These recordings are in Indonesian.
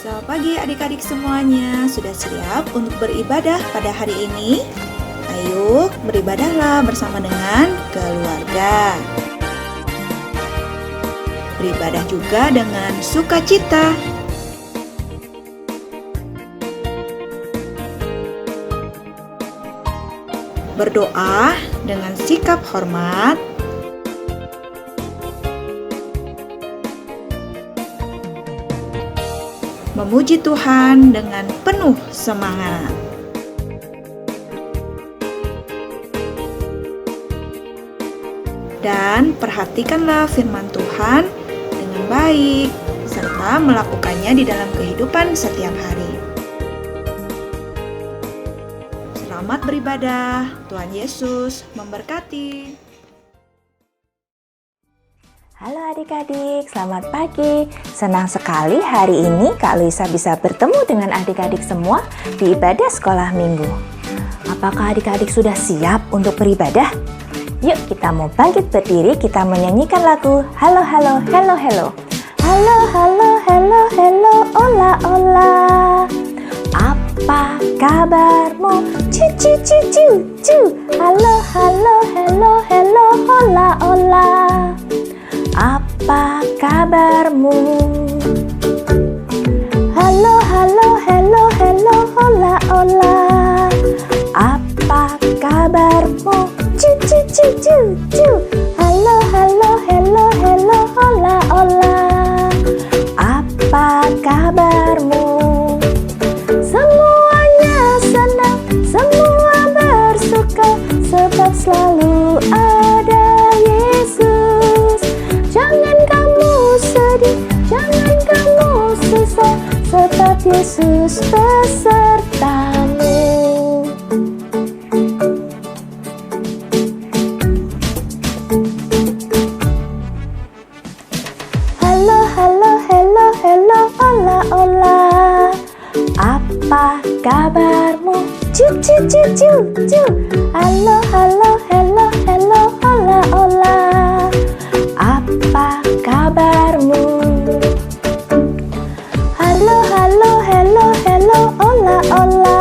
Selamat pagi adik-adik semuanya, sudah siap untuk beribadah pada hari ini? Ayo beribadahlah bersama dengan keluarga. Beribadah juga dengan sukacita. Berdoa dengan sikap hormat. Memuji Tuhan dengan penuh semangat. Dan perhatikanlah firman Tuhan dengan baik, serta melakukannya di dalam kehidupan setiap hari. Selamat beribadah, Tuhan Yesus memberkati. Halo adik-adik, selamat pagi. Senang sekali hari ini Kak Luisa bisa bertemu dengan adik-adik semua di ibadah sekolah minggu. Apakah adik-adik sudah siap untuk beribadah? Yuk kita mau bangkit berdiri, kita menyanyikan lagu Halo Halo Hello Hello. Halo Halo Hello Hello Ola Ola. Apa kabarmu? Cu cu cu cu cu. Halo Halo Hello Hello Ola Ola. Apa kabarmu? Halo, halo, hello, hello, hola, hola. Apa kabarmu? Cu, cu, cu, cu, cu. Halo, halo, hello, hello, hola, hola. Apa kabarmu? Semuanya senang, semua bersuka, sebab selalu ada Yesus. Jangan kamu sedih, jangan kamu susah, sebab Yesus besertamu. Halo, halo, hello, hello, hola, hola. Apa kabarmu? Cu, cu, cu, cu, cu. Halo, halo, hello, hello, hola, hola. Apa kabarmu? Halo, halo, hello, hello, hola, hola.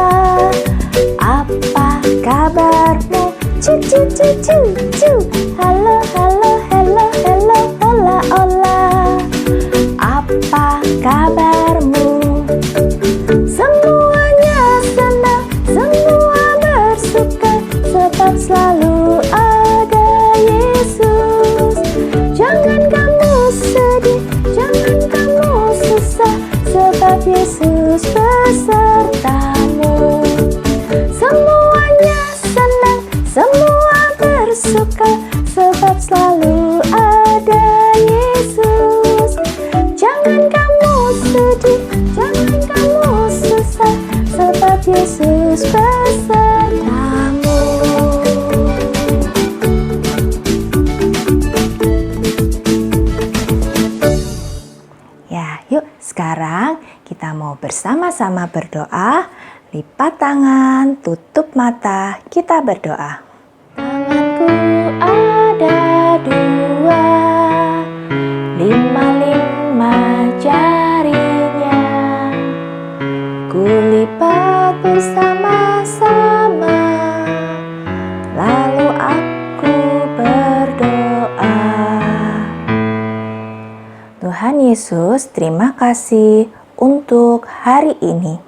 Apa kabarmu? Cu, cu, cu, cu, cu. Halo, halo, hello, hello, hola, hola. Apa kabarmu? Semuanya senang, semua bersuka, sebab selalu ada Yesus. Jangan kamu sedih, jangan kamu susah, sebab Yesus besertamu. Semuanya senang, semua bersuka, sebab selalu ada Yesus. Jangan kamu sedih, jangan kamu susah, sebab Yesus besertamu. Ya, yuk sekarang kita mau bersama-sama berdoa. Lipat tangan, tutup mata, kita berdoa. Tanganku ada dua, lima jarinya. Kulipat bersama-sama, lalu aku berdoa. Tuhan Yesus, terima kasih untuk hari ini.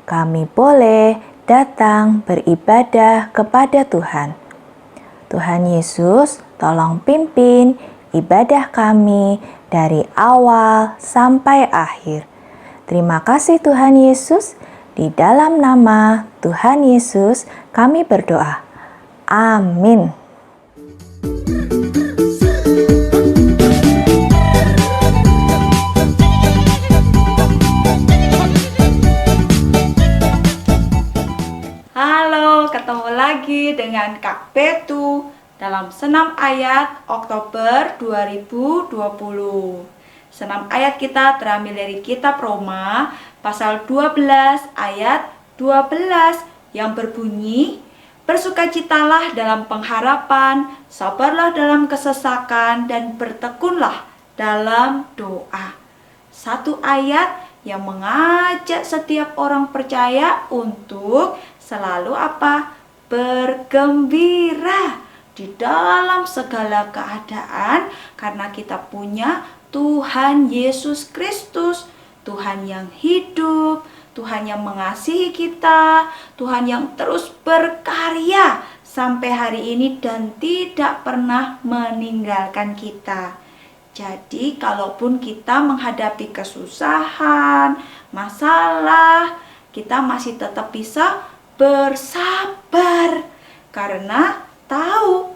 Kami boleh datang beribadah kepada Tuhan. Tuhan Yesus, tolong pimpin ibadah kami dari awal sampai akhir. Terima kasih Tuhan Yesus, di dalam nama Tuhan Yesus kami berdoa. Amin. Halo, ketemu lagi dengan Kak Betu dalam Senam Ayat Oktober 2020. Senam ayat kita terambil dari kitab Roma pasal 12 ayat 12 yang berbunyi, bersukacitalah dalam pengharapan, sabarlah dalam kesesakan, dan bertekunlah dalam doa. Satu ayat yang mengajak setiap orang percaya untuk selalu apa? Bergembira di dalam segala keadaan karena kita punya Tuhan Yesus Kristus, Tuhan yang hidup, Tuhan yang mengasihi kita, Tuhan yang terus berkarya sampai hari ini dan tidak pernah meninggalkan kita. Jadi kalaupun kita menghadapi kesusahan, masalah, kita masih tetap bisa bersabar karena tahu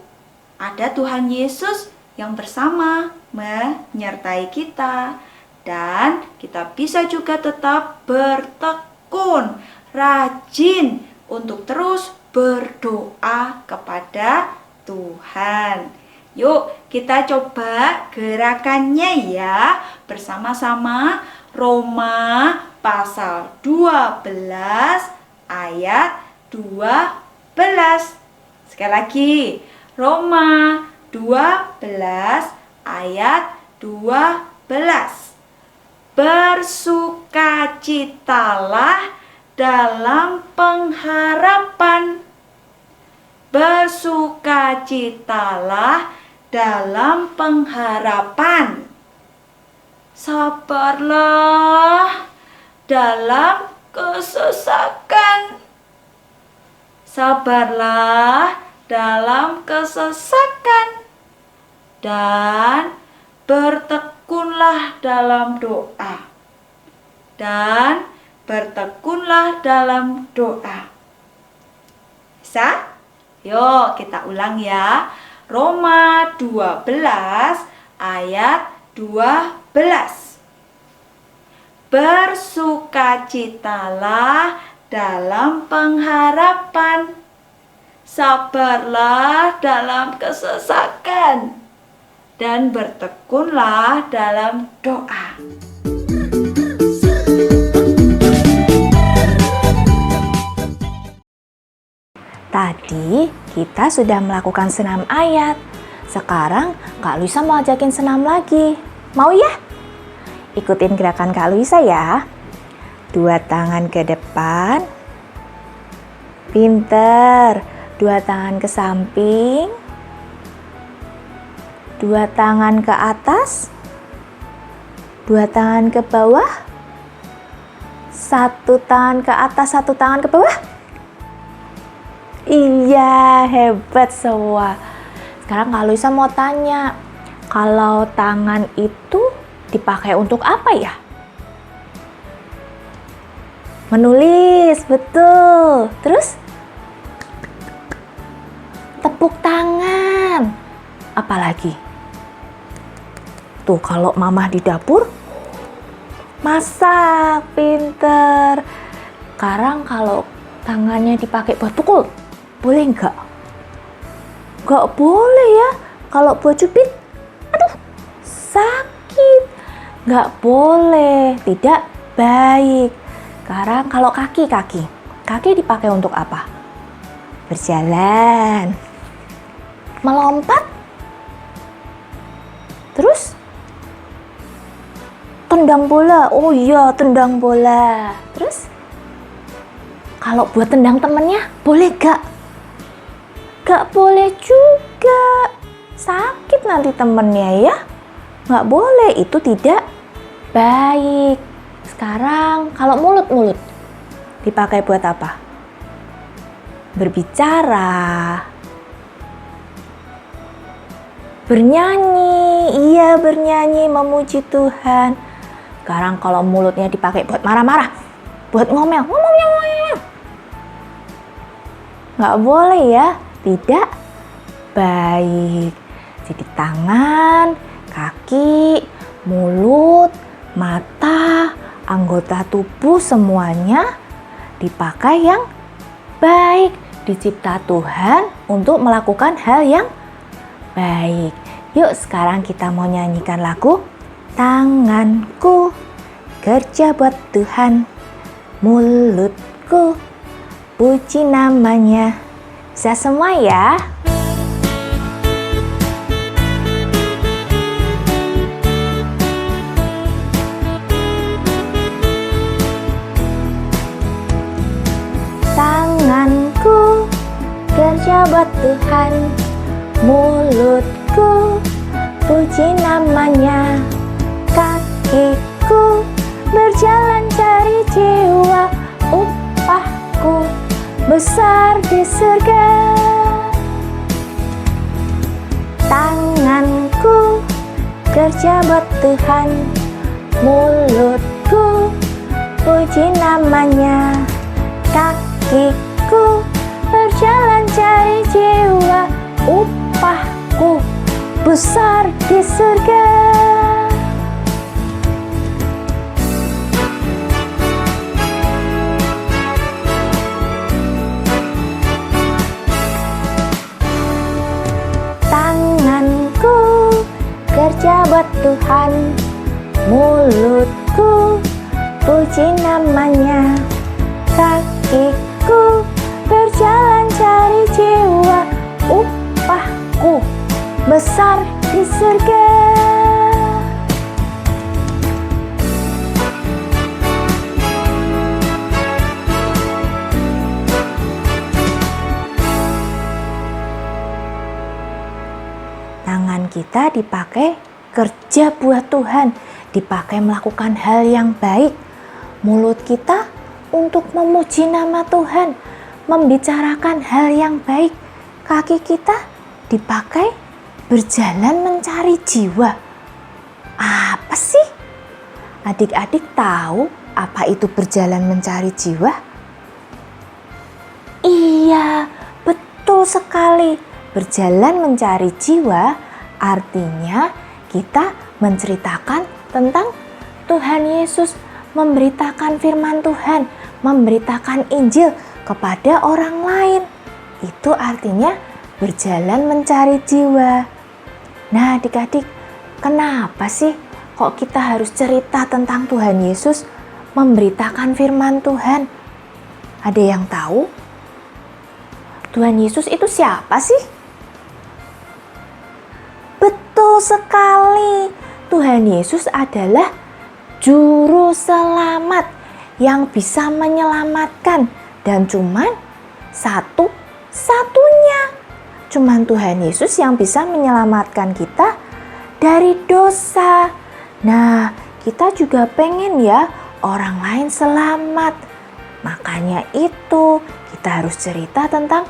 ada Tuhan Yesus yang bersama menyertai kita. Dan kita bisa juga tetap bertekun, rajin untuk terus berdoa kepada Tuhan. Yuk kita coba gerakannya ya bersama-sama. Roma pasal 12 ayat 12. Sekali lagi, Roma 12 ayat 12. Bersukacitalah dalam pengharapan. Bersukacitalah dalam pengharapan. Sabarlah dalam kesesakan. Sabarlah dalam kesesakan. Dan bertekunlah dalam doa. Dan bertekunlah dalam doa. Bisa? Yuk kita ulang ya. Roma 12 ayat 12. Bersukacitalah dalam pengharapan. Sabarlah dalam kesesakan. Dan bertekunlah dalam doa. Tadi kita sudah melakukan senam ayat. Sekarang Kak Luisa mau ajakin senam lagi. Mau ya? Ikutin gerakan Kak Luisa ya. 2 tangan ke depan. Pinter. 2 tangan ke samping. 2 tangan ke atas. 2 tangan ke bawah. 1 tangan ke atas, 1 tangan ke bawah. Iya, hebat semua. Sekarang Kak Luisa mau tanya, kalau tangan itu dipakai untuk apa ya? Menulis, betul. Terus? Tepuk tangan. Apalagi? Tuh, kalau mamah di dapur, masak, pinter. Sekarang kalau tangannya dipakai buat pukul, boleh nggak? Nggak boleh ya. Kalau buat cubit, aduh, sakit. Nggak boleh, tidak baik. Sekarang kalau kaki dipakai untuk apa? Berjalan, melompat, terus tendang bola. Oh iya, tendang bola. Terus kalau buat tendang temennya, boleh gak? Gak boleh juga. Sakit nanti temennya ya. Gak boleh, itu tidak baik. Sekarang kalau mulut dipakai buat apa? Berbicara. Bernyanyi. Iya, bernyanyi, memuji Tuhan. Sekarang kalau mulutnya dipakai buat marah-marah, buat ngomel. Nggak boleh ya, tidak baik. Jadi tangan, kaki, mulut, mata, anggota tubuh semuanya dipakai yang baik. Dicipta Tuhan untuk melakukan hal yang baik. Yuk sekarang kita mau nyanyikan lagu Tanganku kerja buat Tuhan, mulutku puji namanya. Bisa semua ya? Tuhan. Mulutku puji namanya, kakiku berjalan cari jiwa. Upahku besar di surga. Tanganku kerja buat Tuhan. Mulutku puji namanya, kakiku berjalan cari jiwa. Upahku besar di surga. Tanganku kerja buat Tuhan. Mulutku puji namanya, kakiku berjalan cari jiwa. Upahku besar di surga. Tangan kita dipakai kerja buat Tuhan, dipakai melakukan hal yang baik. Mulut kita untuk memuji nama Tuhan, membicarakan hal yang baik. Kaki kita dipakai berjalan mencari jiwa. Apa sih? Adik-adik tahu apa itu berjalan mencari jiwa? Iya, betul sekali. Berjalan mencari jiwa artinya kita menceritakan tentang Tuhan Yesus, memberitakan firman Tuhan, memberitakan Injil kepada orang lain. Itu artinya berjalan mencari jiwa. Nah, adik-adik, kenapa sih kok kita harus cerita tentang Tuhan Yesus, memberitakan firman Tuhan? Ada yang tahu? Tuhan Yesus itu siapa sih? Betul sekali, Tuhan Yesus adalah juru selamat yang bisa menyelamatkan, dan cuman satu-satunya. Cuman Tuhan Yesus yang bisa menyelamatkan kita dari dosa. Nah, kita juga pengen ya orang lain selamat. Makanya itu kita harus cerita tentang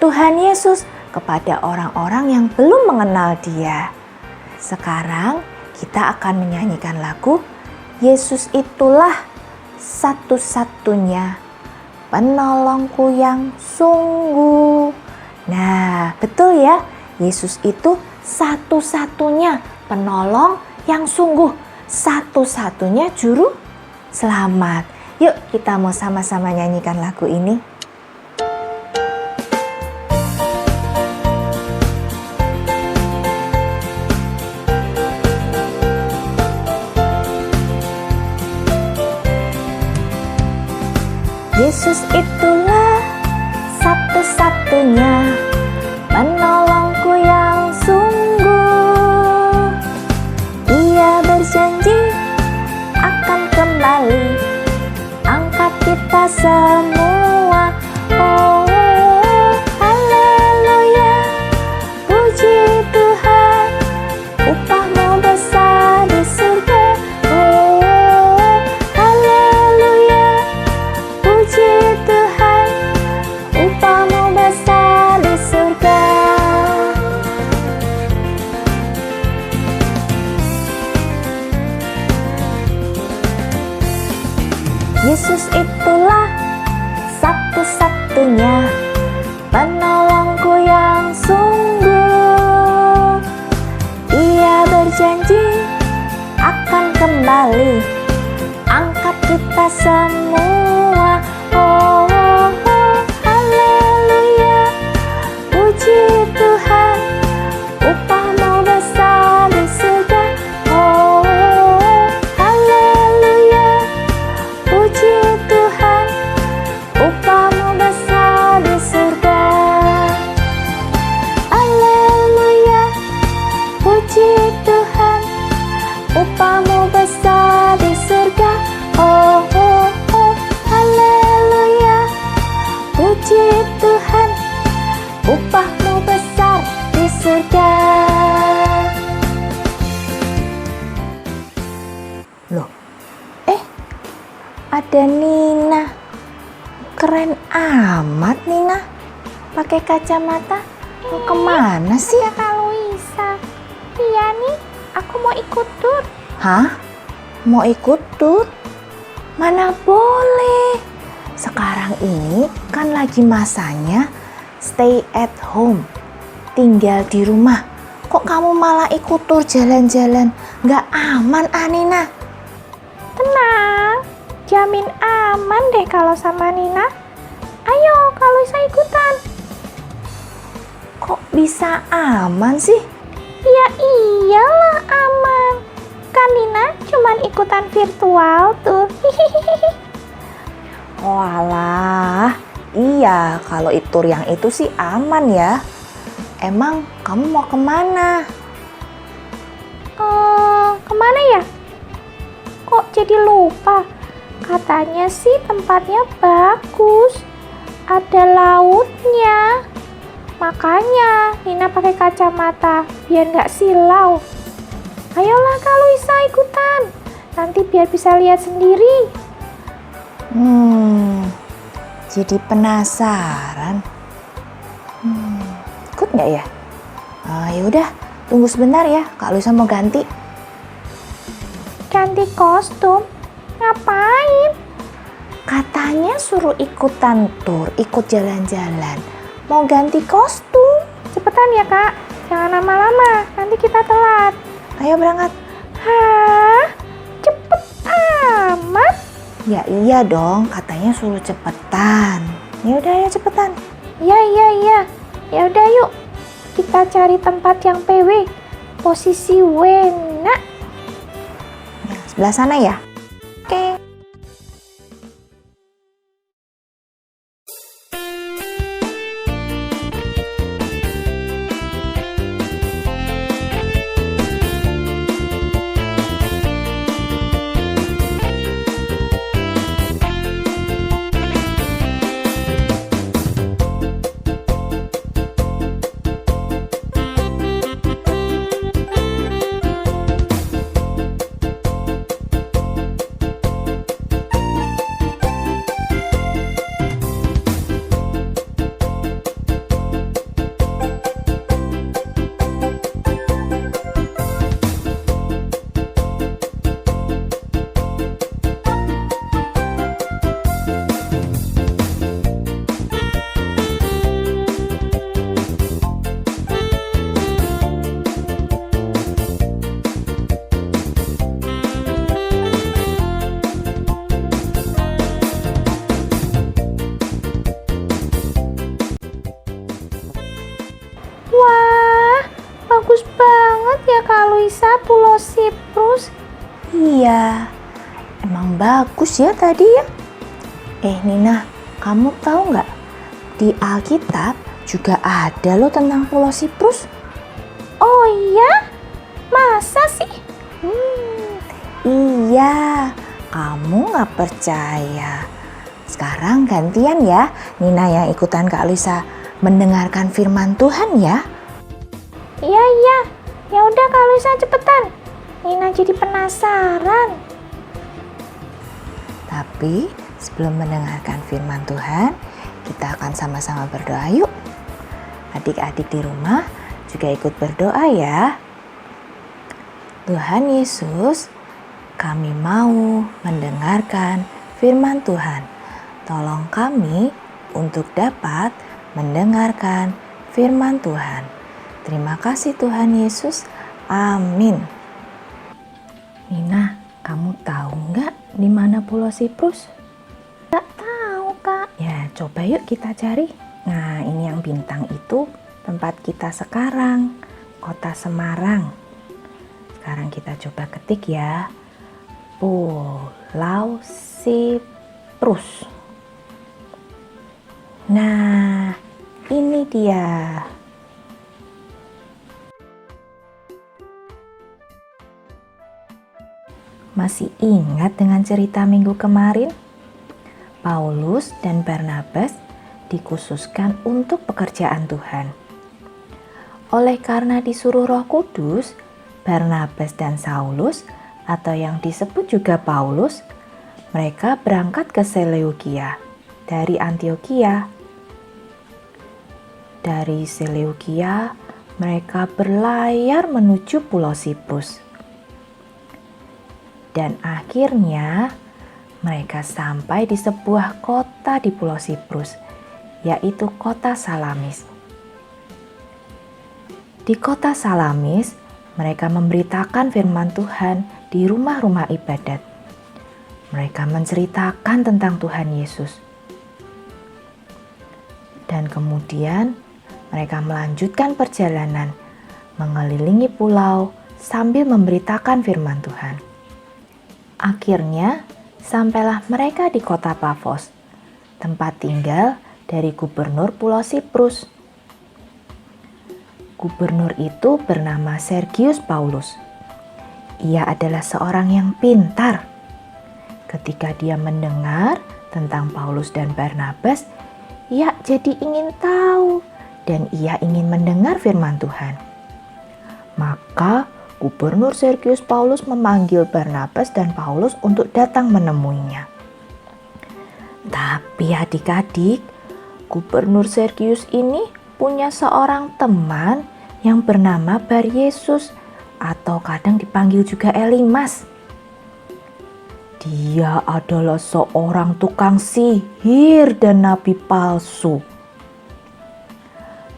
Tuhan Yesus kepada orang-orang yang belum mengenal Dia. Sekarang kita akan menyanyikan lagu Yesus itulah satu-satunya penolongku yang sungguh. Nah, betul ya, Yesus itu satu-satunya penolong yang sungguh, satu-satunya juru selamat. Yuk kita mau sama-sama nyanyikan lagu ini. Yesus itulah satu-satunya penolongku yang sungguh. Ia berjanji akan kembali angkat kita semua. Oh, haleluya, puji Tuhan, upahmu besar di surga. Oh, haleluya, puji Tuhan, upahmu besar di surga. Yesus itulah satu-satunya penolongku yang sungguh. Ia berjanji akan kembali angkat kita semua. Oh, oh, oh, haleluya, puji Tuhan, upahmu besar di surga. Oh, oh, haleluya, puji Tuhan, upahmu besar di surga. Haleluya, puji Tuhan, upahmu besar di surga. Oh, oh, oh, ada Nina. Keren amat Nina. Pakai kacamata. Mau kemana sih? Ya Kak Luisa. Iya nih, aku mau ikut tur. Hah? Mau ikut tur? Mana boleh. Sekarang ini kan lagi masanya stay at home. Tinggal di rumah. Kok kamu malah ikut tur jalan-jalan? Nggak aman Nina. Tenang, jamin aman deh kalau sama Nina. Ayo Kak Luisa ikutan. Kok bisa aman sih? Ya iyalah aman. Kan Nina cuman ikutan virtual tuh. Walah, iya kalau tur yang itu sih aman ya. Emang kamu mau kemana? Kemana ya? Kok jadi lupa? Katanya sih tempatnya bagus. Ada lautnya. Makanya Nina pakai kacamata biar nggak silau. Ayolah Kak Luisa ikutan. Nanti biar bisa lihat sendiri. Jadi penasaran. Ikut nggak ya? Yaudah, tunggu sebentar ya. Kak Luisa mau ganti. Ganti kostum? Ngapain? Katanya suruh ikutan tur, ikut jalan-jalan. Mau ganti kostum. Cepetan ya Kak. Jangan lama-lama. Nanti kita telat. Ayo berangkat. Hah? Cepet amat? Ya iya dong, katanya suruh cepetan. Ya udah ya cepetan. Iya. Ya udah yuk. Kita cari tempat yang PW. Posisi Wena. Nah, sebelah sana ya. Oke. Wah, bagus banget ya Kak Luisa, Pulau Siprus. Iya, emang bagus ya tadi ya. Nina, kamu tahu nggak? Di Alkitab juga ada loh tentang Pulau Siprus. Oh iya? Masa sih? Iya, kamu nggak percaya. Sekarang gantian ya, Nina yang ikutan Kak Luisa mendengarkan firman Tuhan ya. Iya. Ya udah Kak Luisa cepetan. Nina jadi penasaran. Tapi sebelum mendengarkan firman Tuhan, kita akan sama-sama berdoa yuk. Adik-adik di rumah juga ikut berdoa ya. Tuhan Yesus, kami mau mendengarkan firman Tuhan. Tolong kami untuk dapat mendengarkan firman Tuhan. Terima kasih Tuhan Yesus. Amin. Nina, kamu tahu nggak di mana Pulau Siprus? Gak tahu Kak. Ya, coba yuk kita cari. Nah, ini yang bintang itu tempat kita sekarang, Kota Semarang. Sekarang kita coba ketik ya. Pulau Siprus. Nah, ini dia. Masih ingat dengan cerita minggu kemarin? Paulus dan Barnabas dikhususkan untuk pekerjaan Tuhan. Oleh karena disuruh Roh Kudus, Barnabas dan Saulus atau yang disebut juga Paulus mereka berangkat ke Seleukia dari Antiokhia. Dari Seleukia, mereka berlayar menuju Pulau Siprus. Dan akhirnya mereka sampai di sebuah kota di Pulau Siprus, yaitu kota Salamis. Di kota Salamis, mereka memberitakan firman Tuhan di rumah-rumah ibadat. Mereka menceritakan tentang Tuhan Yesus. Dan kemudian mereka melanjutkan perjalanan mengelilingi pulau sambil memberitakan firman Tuhan. Akhirnya, sampailah mereka di kota Pafos, tempat tinggal dari gubernur Pulau Siprus. Gubernur itu bernama Sergius Paulus. Ia adalah seorang yang pintar. Ketika dia mendengar tentang Paulus dan Barnabas, ia jadi ingin tahu dan ia ingin mendengar firman Tuhan. Maka Gubernur Sergius Paulus memanggil Barnabas dan Paulus untuk datang menemuinya. Tapi adik-adik, Gubernur Sergius ini punya seorang teman yang bernama Bar Yesus atau kadang dipanggil juga Elimas. Dia adalah seorang tukang sihir dan nabi palsu.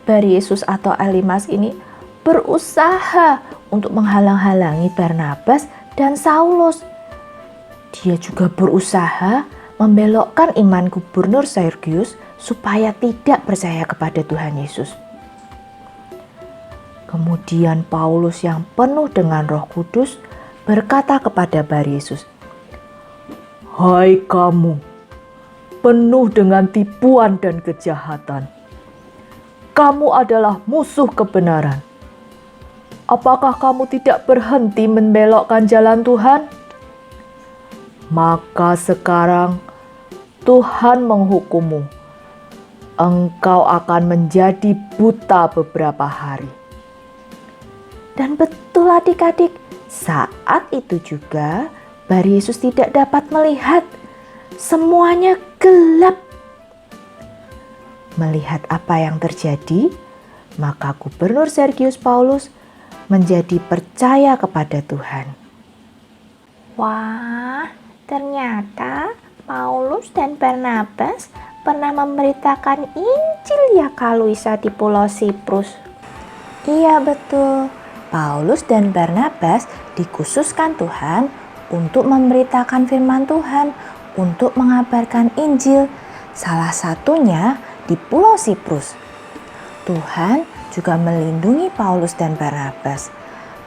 Bar Yesus atau Elimas ini berusaha untuk menghalang-halangi Barnabas dan Saulus. Dia juga berusaha membelokkan iman Gubernur Sergius supaya tidak percaya kepada Tuhan Yesus. Kemudian Paulus yang penuh dengan Roh Kudus berkata kepada Bar Yesus, "Hai kamu, penuh dengan tipuan dan kejahatan. Kamu adalah musuh kebenaran. Apakah kamu tidak berhenti membelokkan jalan Tuhan? Maka sekarang Tuhan menghukummu. Engkau akan menjadi buta beberapa hari." Dan betul adik-adik, saat itu juga Bar Yesus tidak dapat melihat. Semuanya gelap. Melihat apa yang terjadi, maka Gubernur Sergius Paulus menjadi percaya kepada Tuhan. Wah, ternyata Paulus dan Barnabas pernah memberitakan Injil ya Kak Luisa di Pulau Siprus. Iya betul, Paulus dan Barnabas dikhususkan Tuhan untuk memberitakan firman Tuhan, untuk mengabarkan Injil, salah satunya di Pulau Siprus. Tuhan juga melindungi Paulus dan Barnabas.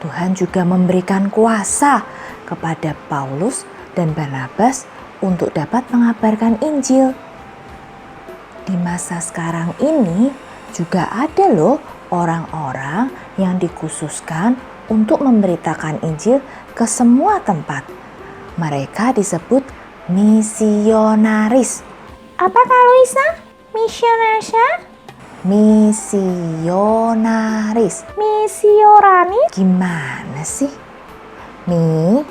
Tuhan juga memberikan kuasa kepada Paulus dan Barnabas untuk dapat mengabarkan Injil. Di masa sekarang ini juga ada loh orang-orang yang dikhususkan untuk memberitakan Injil ke semua tempat. Mereka disebut misionaris. Apa Kak Luisa? Misionarisnya? Misionaris. Misionaris? Gimana sih? Mi?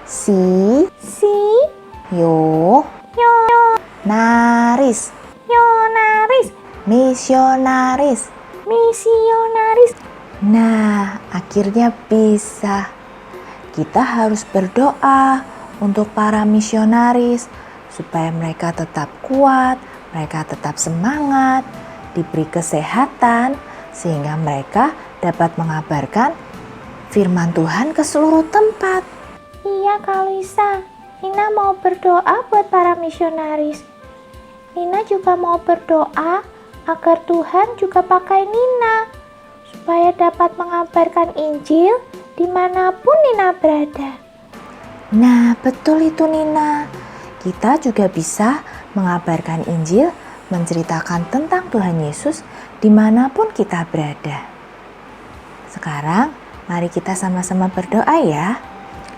Si. Yo. Naris. Yonaris? Misionaris. Misionaris? Nah, akhirnya bisa. Kita harus berdoa untuk para misionaris supaya mereka tetap kuat, mereka tetap semangat, diberi kesehatan sehingga mereka dapat mengabarkan firman Tuhan ke seluruh tempat. Iya Kak Luisa, Nina mau berdoa buat para misionaris. Nina juga mau berdoa agar Tuhan juga pakai Nina supaya dapat mengabarkan Injil dimanapun Nina berada. Nah, betul itu Nina. Kita juga bisa mengabarkan Injil, menceritakan tentang Tuhan Yesus dimanapun kita berada. Sekarang, mari kita sama-sama berdoa ya.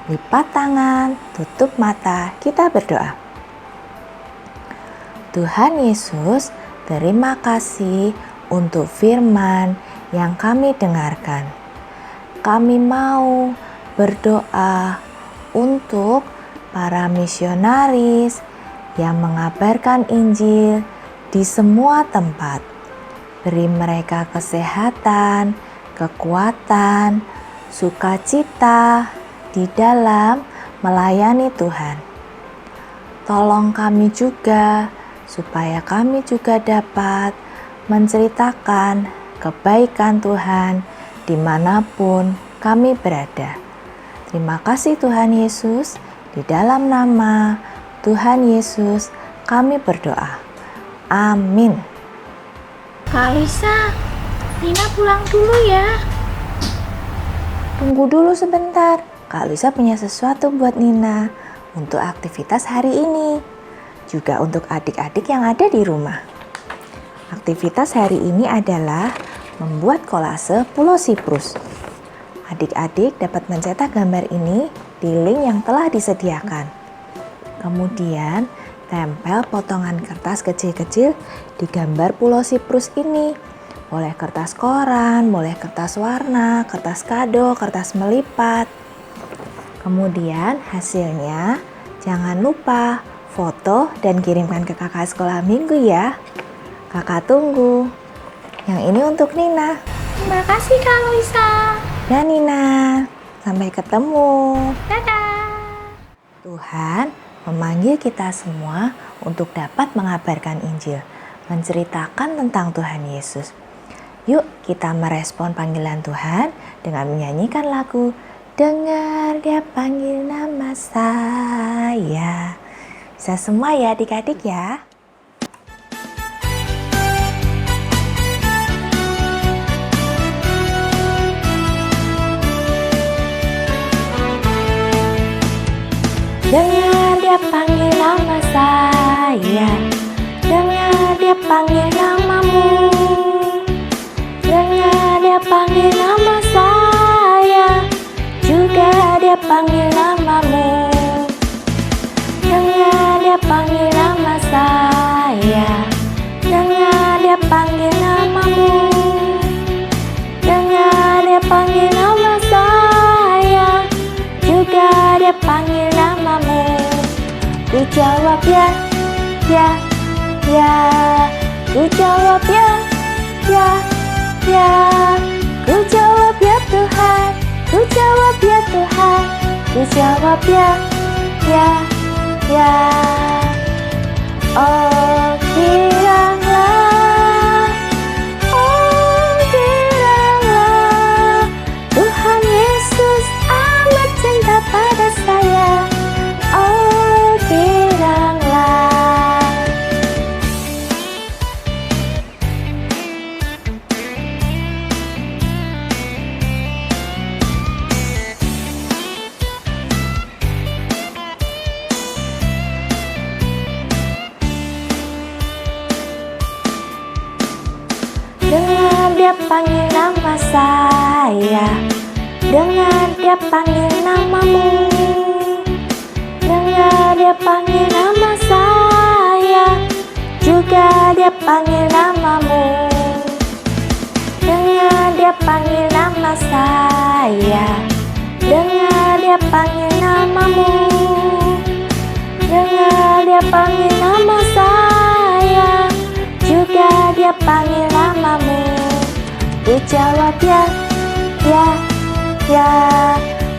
Lipat tangan, tutup mata, kita berdoa. Tuhan Yesus, terima kasih untuk firman yang kami dengarkan. Kami mau berdoa untuk para misionaris yang mengabarkan Injil di semua tempat. Beri mereka kesehatan, kekuatan, sukacita di dalam melayani Tuhan. Tolong kami juga supaya kami juga dapat menceritakan kebaikan Tuhan dimanapun kami berada. Terima kasih Tuhan Yesus, di dalam nama Tuhan Yesus kami berdoa. Amin. Kak Lisa, Nina pulang dulu ya. Tunggu dulu sebentar, Kak Lisa punya sesuatu buat Nina untuk aktivitas hari ini, juga untuk adik-adik yang ada di rumah. Aktivitas hari ini adalah membuat kolase Pulau Siprus. Adik-adik dapat mencetak gambar ini di link yang telah disediakan. Kemudian, tempel potongan kertas kecil-kecil di gambar Pulau Siprus ini. Boleh kertas koran, boleh kertas warna, kertas kado, kertas melipat. Kemudian hasilnya jangan lupa foto dan kirimkan ke kakak sekolah minggu ya. Kakak tunggu. Yang ini untuk Nina. Terima kasih Kak Lisa. Dan Nina, sampai ketemu. Dadah. Tuhan memanggil kita semua untuk dapat mengabarkan Injil, menceritakan tentang Tuhan Yesus. Yuk kita merespon panggilan Tuhan dengan menyanyikan lagu Dengar Dia Panggil Nama Saya. Bisa semua ya adik-adik ya. Dengar Dia panggil nama saya, dengar Dia panggil namamu. Dengar Dia panggil nama saya, juga Dia panggil namamu. Dengar Dia panggil nama saya, dengar Dia panggil namamu. Dengar Dia panggil nama saya, juga Dia panggil namamu. Ku jawab ya, ya, ya. Ku jawab ya, ya, ya. Ku jawab ya Tuhan, ku jawab ya Tuhan. Ku jawab ya, ya, ya. Oh giranglah, Tuhan Yesus amat cinta pada saya. Oh giranglah. Dengar Dia panggil nama saya, dengar Dia panggil namamu. Dengar Dia panggil nama saya, juga Dia panggil namamu. Dengar Dia panggil nama saya, dengar Dia panggil namamu. Dengar Dia panggil nama saya, juga Dia panggil namamu. Ku jawab ya, ya, ya.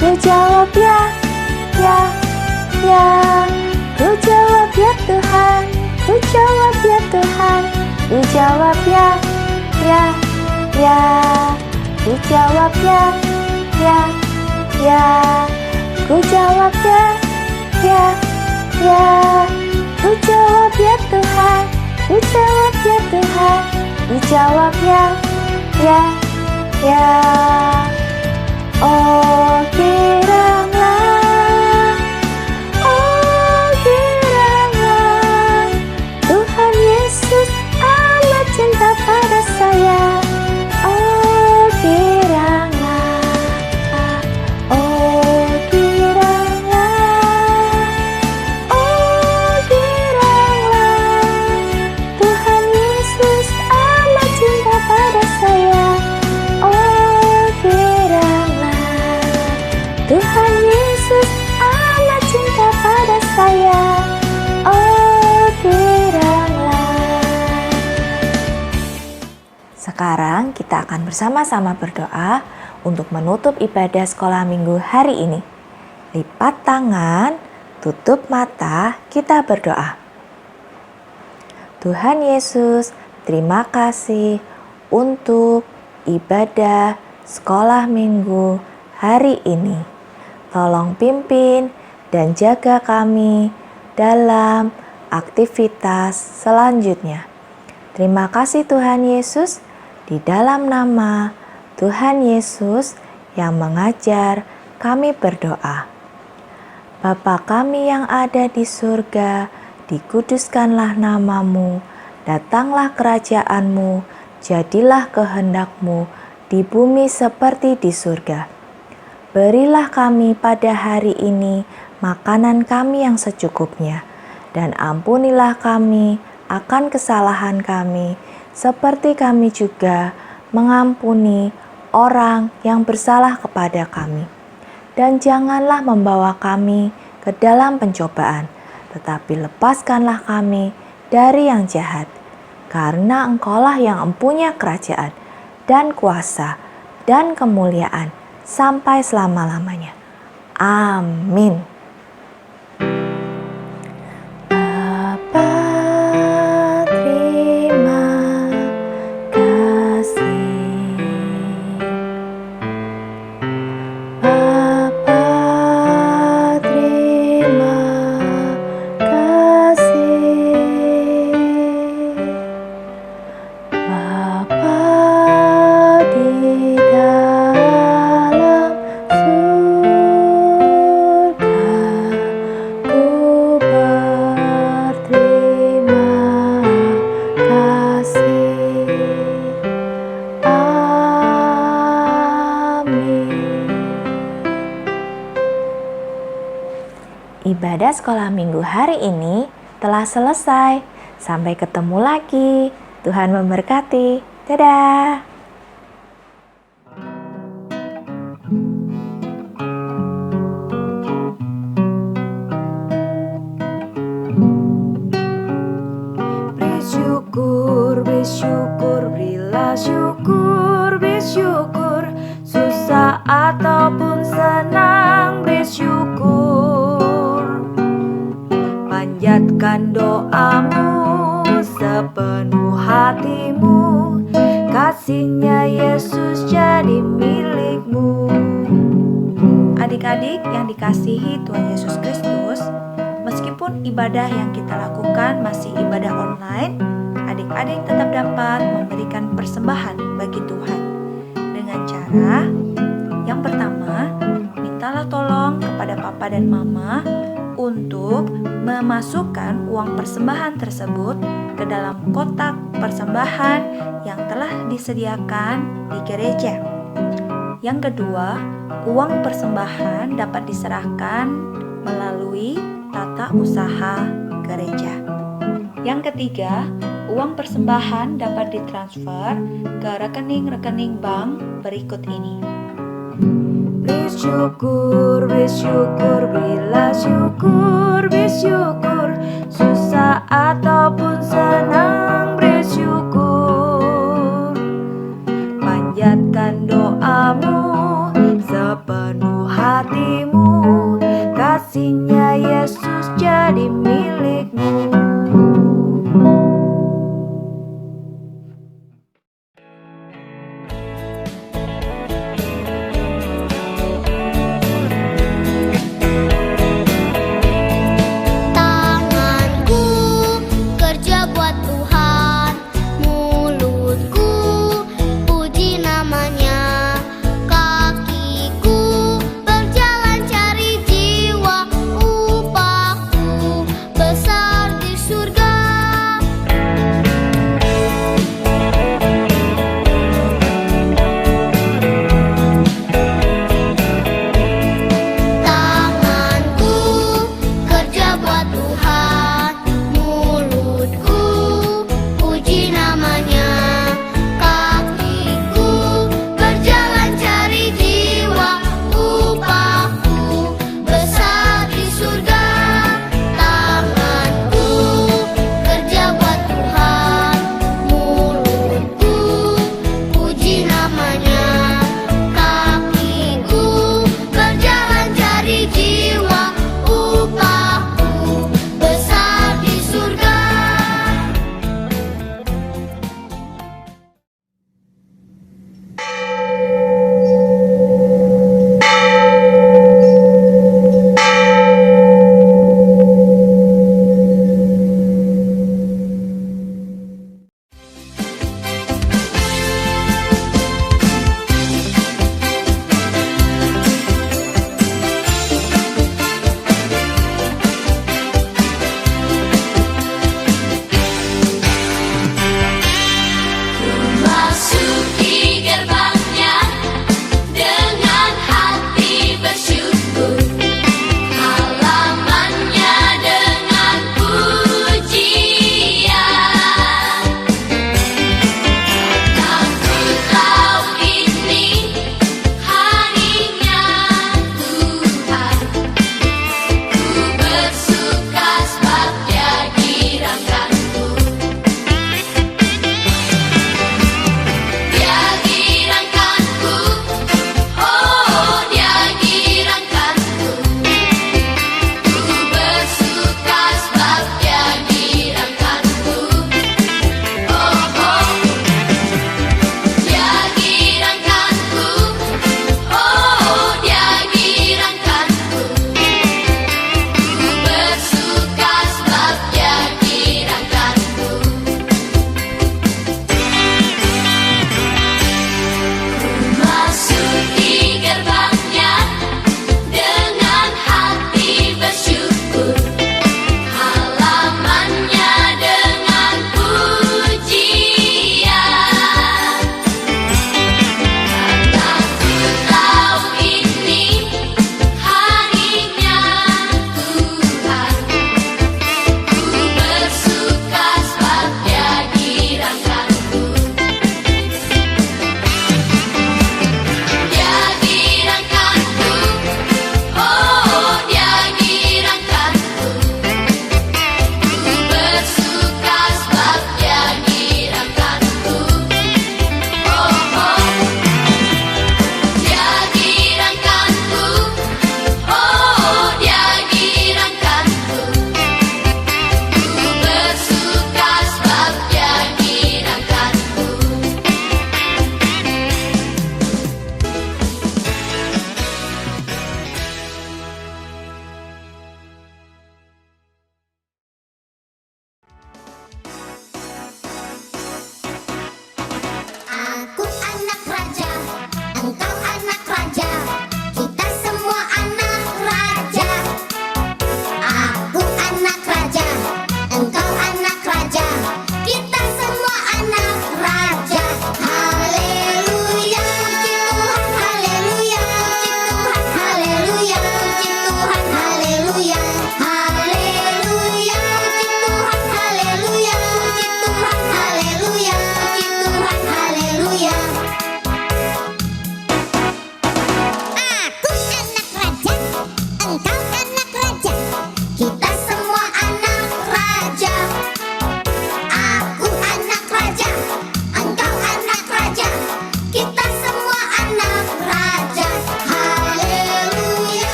Ku jawab ya, ya, ya. Ku jawab ya Tuhan, ku jawab ya Tuhan. Ku jawab ya, ya, ya. Ku jawab ya, ya, ya. Ku jawab ya, ya, ya. Ku jawab ya Tuhan, ku jawab ya Tuhan. Ku jawab ya, ya, ya. Oh giranglah, oh giranglah. Tuhan Yesus amat cinta pada saya. Oh giranglah, oh giranglah, oh giranglah. Tuhan Yesus amat cinta pada saya. Oh giranglah. kita akan bersama-sama berdoa untuk menutup ibadah sekolah minggu hari ini. Lipat tangan, tutup mata, kita berdoa. Tuhan Yesus, terima kasih untuk ibadah sekolah minggu hari ini. Tolong pimpin dan jaga kami dalam aktivitas selanjutnya. Terima kasih Tuhan Yesus, di dalam nama Tuhan Yesus yang mengajar kami berdoa. Bapa kami yang ada di surga, dikuduskanlah namamu, datanglah kerajaanmu, jadilah kehendakmu di bumi seperti di surga. Berilah kami pada hari ini makanan kami yang secukupnya, dan ampunilah kami akan kesalahan kami, seperti kami juga mengampuni orang yang bersalah kepada kami. Dan janganlah membawa kami ke dalam pencobaan, tetapi lepaskanlah kami dari yang jahat. Karena Engkaulah yang mempunyai kerajaan dan kuasa dan kemuliaan sampai selama-lamanya. Amin. Ibadah sekolah minggu hari ini telah selesai. Sampai ketemu lagi. Tuhan memberkati. Dadah. Bersyukur, bersyukur, berilah syukur, bersyukur. Susah ataupun senang, bersyukur. Panjatkan doamu sepenuh hatimu, kasih-Nya Yesus jadi milikmu. Adik-adik yang dikasihi Tuhan Yesus Kristus, meskipun ibadah yang kita lakukan masih ibadah online, adik-adik tetap dapat memberikan persembahan bagi Tuhan dengan cara yang pertama, mintalah tolong kepada Papa dan Mama untuk memasukkan uang persembahan tersebut ke dalam kotak persembahan yang telah disediakan di gereja. Yang kedua, uang persembahan dapat diserahkan melalui tata usaha gereja. Yang ketiga, uang persembahan dapat ditransfer ke rekening-rekening bank berikut ini. Bersyukur, bersyukur, berilah syukur, bersyukur. Susah ataupun senang,